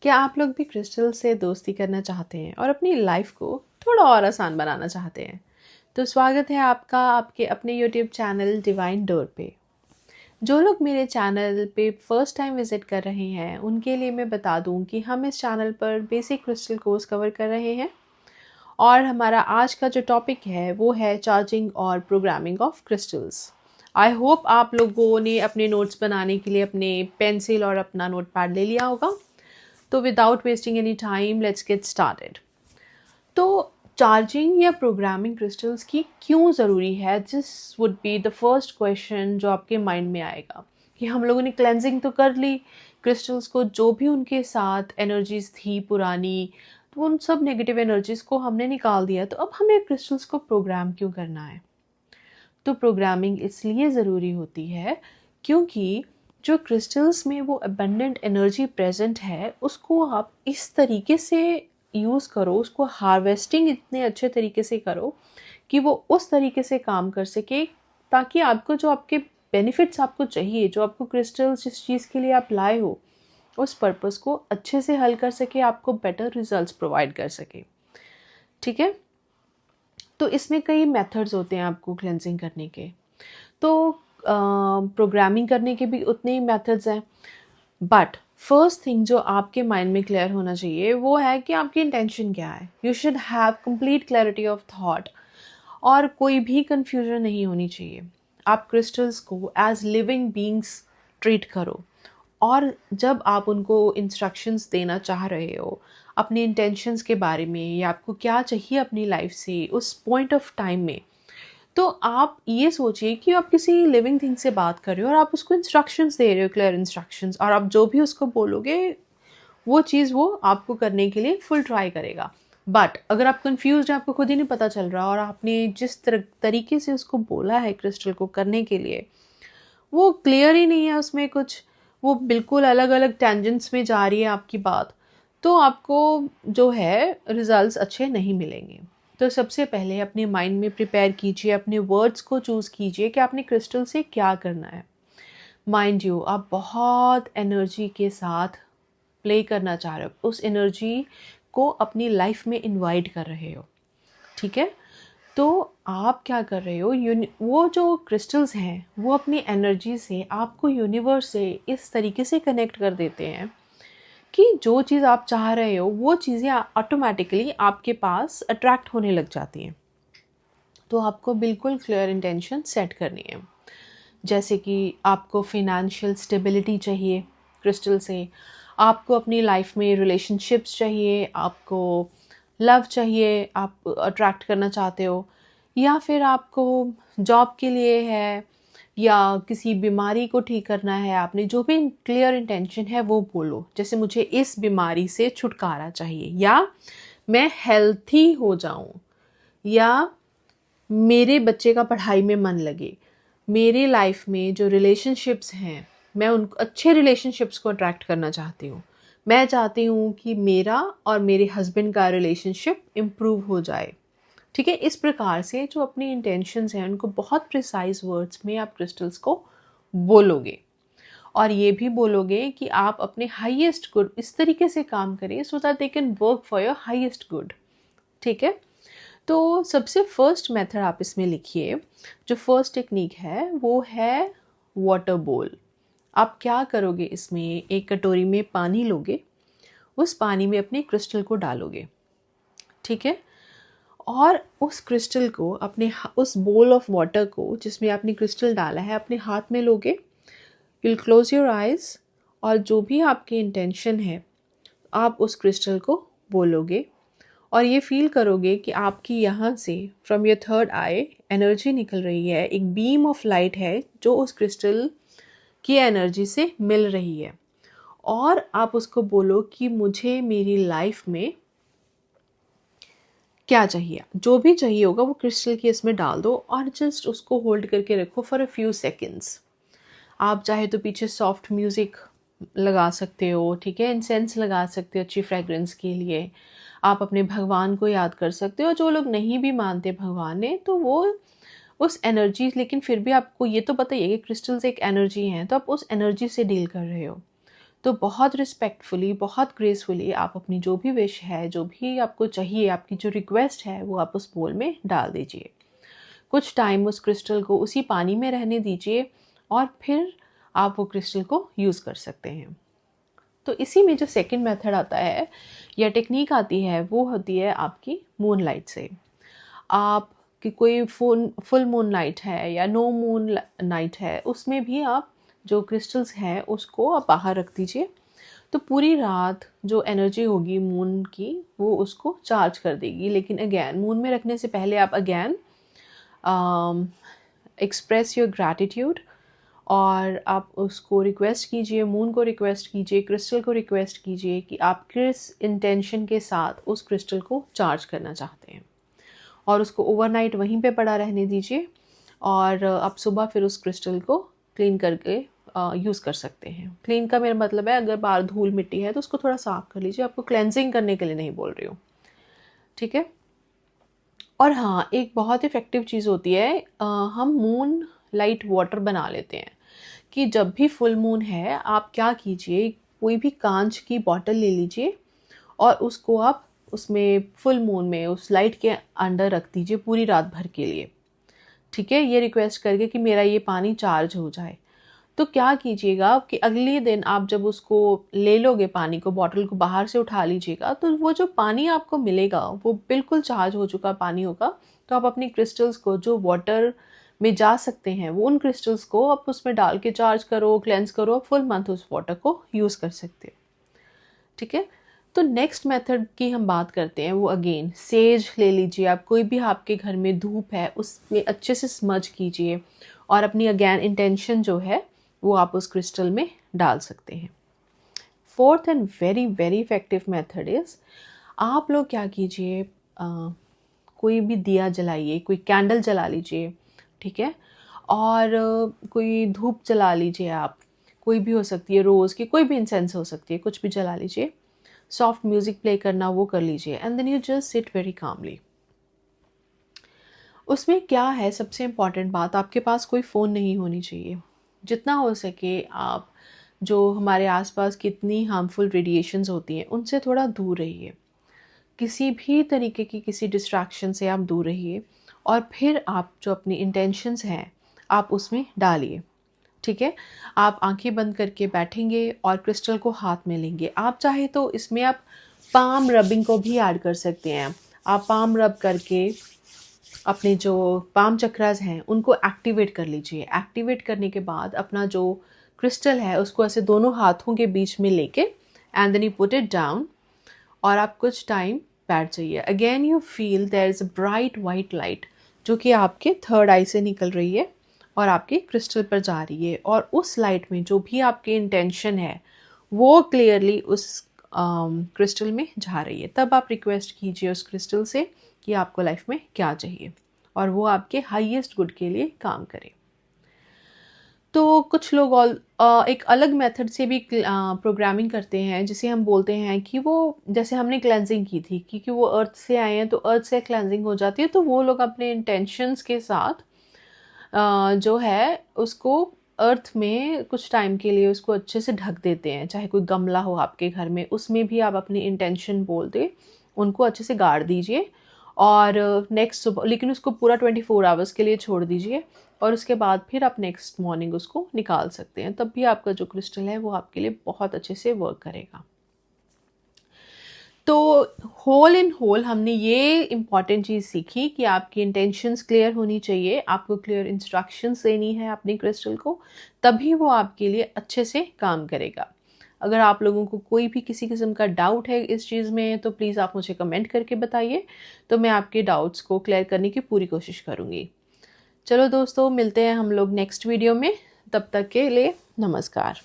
क्या आप लोग भी क्रिस्टल से दोस्ती करना चाहते हैं और अपनी लाइफ को थोड़ा और आसान बनाना चाहते हैं? तो स्वागत है आपका आपके अपने यूट्यूब चैनल डिवाइन डोर पे। जो लोग मेरे चैनल पे फर्स्ट टाइम विज़िट कर रहे हैं उनके लिए मैं बता दूं कि हम इस चैनल पर बेसिक क्रिस्टल कोर्स कवर कर रहे हैं और हमारा आज का जो टॉपिक है वो है चार्जिंग और programming of crystals. I hope आप लोगों ने अपने नोट्स बनाने के लिए अपने पेंसिल और अपना नोट पैड ले लिया होगा। तो without wasting any time let's get started. तो चार्जिंग या प्रोग्रामिंग क्रिस्टल्स की क्यों ज़रूरी है, this would be the first question जो आपके माइंड में आएगा कि हम लोगों ने क्लेंजिंग तो कर ली क्रिस्टल्स को, जो भी उनके साथ एनर्जीज थी पुरानी, तो उन सब नेगेटिव एनर्जीज को हमने निकाल दिया, तो अब हमें क्रिस्टल्स को प्रोग्राम क्यों करना है? तो प्रोग्रामिंग इसलिए ज़रूरी होती है क्योंकि जो क्रिस्टल्स में वो अबंडेंट एनर्जी प्रेजेंट है उसको आप इस तरीके से यूज़ करो, उसको हार्वेस्टिंग इतने अच्छे तरीके से करो कि वो उस तरीके से काम कर सके ताकि आपको जो आपके बेनिफिट्स आपको चाहिए, जो आपको क्रिस्टल्स जिस चीज़ के लिए आप लाए हो उस पर्पस को अच्छे से हल कर सके, आपको बेटर रिजल्ट्स प्रोवाइड कर सके। ठीक है, तो इसमें कई मेथड्स होते हैं आपको क्लेंजिंग करने के। तो प्रोग्रामिंग करने के भी उतने ही मेथड्स हैं, बट फर्स्ट थिंग जो आपके माइंड में क्लियर होना चाहिए वो है कि आपकी इंटेंशन क्या है। You should have complete clarity of thought और कोई भी कंफ्यूजन नहीं होनी चाहिए। आप क्रिस्टल्स को एज लिविंग बीइंग्स ट्रीट करो और जब आप उनको इंस्ट्रक्शंस देना चाह रहे हो अपने इंटेंशंस के बारे में या आपको क्या चाहिए अपनी लाइफ से उस पॉइंट ऑफ टाइम में, तो आप ये सोचिए कि आप किसी लिविंग थिंग से बात कर रहे हो और आप उसको इंस्ट्रक्शंस दे रहे हो, क्लियर इंस्ट्रक्शंस, और आप जो भी उसको बोलोगे वो चीज़ वो आपको करने के लिए फुल ट्राई करेगा। बट अगर आप कंफ्यूज हैं, आपको खुद ही नहीं पता चल रहा और आपने जिस तरीके से उसको बोला है क्रिस्टल को करने के लिए वो क्लियर ही नहीं है, उसमें कुछ वो बिल्कुल अलग अलग टेंजेंट्स में जा रही है आपकी बात, तो आपको जो है रिजल्ट्स अच्छे नहीं मिलेंगे। तो सबसे पहले अपने माइंड में प्रिपेयर कीजिए, अपने वर्ड्स को चूज़ कीजिए कि आपने क्रिस्टल से क्या करना है। माइंड यू, आप बहुत एनर्जी के साथ प्ले करना चाह रहे हो, उस एनर्जी को अपनी लाइफ में इनवाइट कर रहे हो। ठीक है, तो आप क्या कर रहे हो, वो जो क्रिस्टल्स हैं वो अपनी एनर्जी से आपको यूनिवर्स से इस तरीके से कनेक्ट कर देते हैं कि जो चीज़ आप चाह रहे हो वो चीज़ें ऑटोमेटिकली आपके पास अट्रैक्ट होने लग जाती हैं। तो आपको बिल्कुल क्लियर इंटेंशन सेट करनी है। जैसे कि आपको फिनेंशियल स्टेबिलिटी चाहिए क्रिस्टल से, आपको अपनी लाइफ में रिलेशनशिप्स चाहिए, आपको लव चाहिए, आप अट्रैक्ट करना चाहते हो, या फिर आपको जॉब के लिए है या किसी बीमारी को ठीक करना है, आपने जो भी क्लियर इंटेंशन है वो बोलो। जैसे मुझे इस बीमारी से छुटकारा चाहिए, या मैं हेल्थी हो जाऊं, या मेरे बच्चे का पढ़ाई में मन लगे, मेरी लाइफ में जो रिलेशनशिप्स हैं मैं उन अच्छे रिलेशनशिप्स को अट्रैक्ट करना चाहती हूँ। मैं चाहती हूँ कि मेरा और मेरे हस्बैंड का रिलेशनशिप इम्प्रूव हो जाए। ठीक है, इस प्रकार से जो अपनी इंटेंशंस हैं उनको बहुत प्रिसाइज वर्ड्स में आप क्रिस्टल्स को बोलोगे और ये भी बोलोगे कि आप अपने हाईएस्ट गुड इस तरीके से काम करें so that they can work for your highest good. ठीक है, तो सबसे फर्स्ट मेथड आप इसमें लिखिए, जो फर्स्ट टेक्निक है वो है वाटर बोल। आप क्या करोगे, इसमें एक कटोरी में पानी लोगे, उस पानी में अपने क्रिस्टल को डालोगे। ठीक है, और उस क्रिस्टल को अपने उस बोल ऑफ वाटर को जिसमें आपने क्रिस्टल डाला है अपने हाथ में लोगे। You will close your eyes और जो भी आपकी इंटेंशन है आप उस क्रिस्टल को बोलोगे और ये फील करोगे कि आपकी यहाँ से from your third I energy निकल रही है, एक बीम ऑफ लाइट है जो उस क्रिस्टल की एनर्जी से मिल रही है। और आप उसको बोलो कि मुझे मेरी लाइफ में क्या चाहिए, जो भी चाहिए होगा वो क्रिस्टल की इसमें डाल दो और जस्ट उसको होल्ड करके रखो फॉर अ फ्यू सेकेंड्स। आप चाहे तो पीछे सॉफ्ट म्यूज़िक लगा सकते हो, ठीक है, इंसेंस लगा सकते हो अच्छी फ्रेगरेंस के लिए। आप अपने भगवान को याद कर सकते हो। जो लोग नहीं भी मानते भगवान ने, तो वो उस एनर्जी, लेकिन फिर भी आपको ये तो पता ही है कि क्रिस्टल्स एक एनर्जी हैं, तो आप उस एनर्जी से डील कर रहे हो। तो बहुत रिस्पेक्टफुली, बहुत ग्रेसफुली आप अपनी जो भी विश है, जो भी आपको चाहिए, आपकी जो रिक्वेस्ट है, वो आप उस बोल में डाल दीजिए। कुछ टाइम उस क्रिस्टल को उसी पानी में रहने दीजिए और फिर आप वो क्रिस्टल को यूज़ कर सकते हैं। तो इसी में जो सेकंड मेथड आता है या टेक्निक आती है, वो होती है आपकी मून लाइट से। आप कि कोई फुल मून नाइट है या नो मून नाइट है, उसमें भी आप जो क्रिस्टल्स हैं उसको आप बाहर रख दीजिए। तो पूरी रात जो एनर्जी होगी मून की, वो उसको चार्ज कर देगी। लेकिन अगैन मून में रखने से पहले आप अगैन एक्सप्रेस योर ग्रैटिट्यूड, और आप उसको रिक्वेस्ट कीजिए, मून को रिक्वेस्ट कीजिए, क्रिस्टल को रिक्वेस्ट कीजिए कि आप किस इंटेंशन के साथ उस क्रिस्टल को चार्ज करना चाहते हैं, और उसको ओवरनाइट वहीं पे पड़ा रहने दीजिए। और आप सुबह फिर उस क्रिस्टल को क्लीन करके यूज़ कर सकते हैं। क्लीन का मेरा मतलब है, अगर बाहर धूल मिट्टी है तो उसको थोड़ा साफ़ कर लीजिए, आपको क्लेंजिंग करने के लिए नहीं बोल रही हूँ, ठीक है। और हाँ, एक बहुत इफ़ेक्टिव चीज़ होती है, हम मून लाइट वाटर बना लेते हैं कि जब भी फुल मून है आप क्या कीजिए, कोई भी कांच की बॉटल ले लीजिए और उसको आप उसमें फुल मून में उस लाइट के अंडर रख दीजिए पूरी रात भर के लिए, ठीक है। ये रिक्वेस्ट करके कि मेरा ये पानी चार्ज हो जाए। तो क्या कीजिएगा कि अगले दिन आप जब उसको ले लोगे, पानी को, बॉटल को बाहर से उठा लीजिएगा, तो वो जो पानी आपको मिलेगा वो बिल्कुल चार्ज हो चुका पानी होगा। तो आप अपनी क्रिस्टल्स को जो वाटर में जा सकते हैं, वो उन क्रिस्टल्स को आप उसमें डाल के चार्ज करो, क्लेंस करो, फुल मंथ उस वाटर को यूज़ कर सकते हो, ठीक है। तो नेक्स्ट मेथड की हम बात करते हैं, वो अगेन सेज ले लीजिए आप, कोई भी आपके घर में धूप है उसमें अच्छे से स्मज कीजिए और अपनी अगेन इंटेंशन जो है वो आप उस क्रिस्टल में डाल सकते हैं। Fourth and very very effective method is, आप लोग क्या कीजिए, कोई भी दिया जलाइए, कोई कैंडल जला लीजिए, ठीक है। और कोई धूप जला लीजिए आप, कोई भी हो सकती है, रोज़ की कोई भी इंसेंस हो सकती है, कुछ भी जला लीजिए। सॉफ्ट म्यूज़िक प्ले करना वो कर लीजिए, and then you just sit very calmly. उसमें क्या है, सबसे इम्पॉर्टेंट बात, आपके पास कोई फ़ोन नहीं होनी चाहिए। जितना हो सके आप जो हमारे आसपास कितनी हार्मफुल रेडिएशंस होती हैं उनसे थोड़ा दूर रहिए। किसी भी तरीके की किसी डिस्ट्रैक्शन से आप दूर रहिए, और फिर आप जो अपनी इंटेंशंस हैं आप उसमें डालिए, ठीक है। आप आंखें बंद करके बैठेंगे और क्रिस्टल को हाथ में लेंगे। आप चाहे तो इसमें आप पाम रबिंग को भी ऐड कर सकते हैं। आप पाम रब करके अपने जो पाम चक्रास हैं उनको एक्टिवेट कर लीजिए। एक्टिवेट करने के बाद अपना जो क्रिस्टल है उसको ऐसे दोनों हाथों के बीच में लेके and then you put it down, और आप कुछ टाइम बैठ जाइए। Again you feel there is a bright white light जो कि आपके थर्ड आई से निकल रही है और आपके क्रिस्टल पर जा रही है, और उस लाइट में जो भी आपकी इंटेंशन है वो क्लियरली उस क्रिस्टल में जा रही है। तब आप रिक्वेस्ट कीजिए उस क्रिस्टल से कि आपको लाइफ में क्या चाहिए, और वो आपके हाईएस्ट गुड के लिए काम करे। तो कुछ लोग एक अलग मेथड से भी प्रोग्रामिंग करते हैं, जिसे हम बोलते हैं कि वो, जैसे हमने क्लेंजिंग की थी क्योंकि वो अर्थ से आए हैं तो अर्थ से क्लेंजिंग हो जाती है, तो वो लोग अपने इंटेंशंस के साथ जो है उसको अर्थ में कुछ टाइम के लिए उसको अच्छे से ढक देते हैं। चाहे कोई गमला हो आपके घर में, उसमें भी आप अपनी इंटेंशन बोल दे, उनको अच्छे से गाड़ दीजिए, और नेक्स्ट सुबह, लेकिन उसको पूरा 24 आवर्स के लिए छोड़ दीजिए, और उसके बाद फिर आप नेक्स्ट मॉर्निंग उसको निकाल सकते हैं। तब भी आपका जो क्रिस्टल है वो आपके लिए बहुत अच्छे से वर्क करेगा। तो होल इन होल हमने ये इम्पॉर्टेंट चीज़ सीखी कि आपकी इंटेंशंस क्लियर होनी चाहिए, आपको क्लियर इंस्ट्रक्शंस देनी है अपनी क्रिस्टल को, तभी वो आपके लिए अच्छे से काम करेगा। अगर आप लोगों को कोई भी किसी किस्म का डाउट है इस चीज़ में, तो प्लीज़ आप मुझे कमेंट करके बताइए, तो मैं आपके डाउट्स को क्लियर करने की पूरी कोशिश करूँगी। चलो दोस्तों, मिलते हैं हम लोग नेक्स्ट वीडियो में, तब तक के लिए नमस्कार।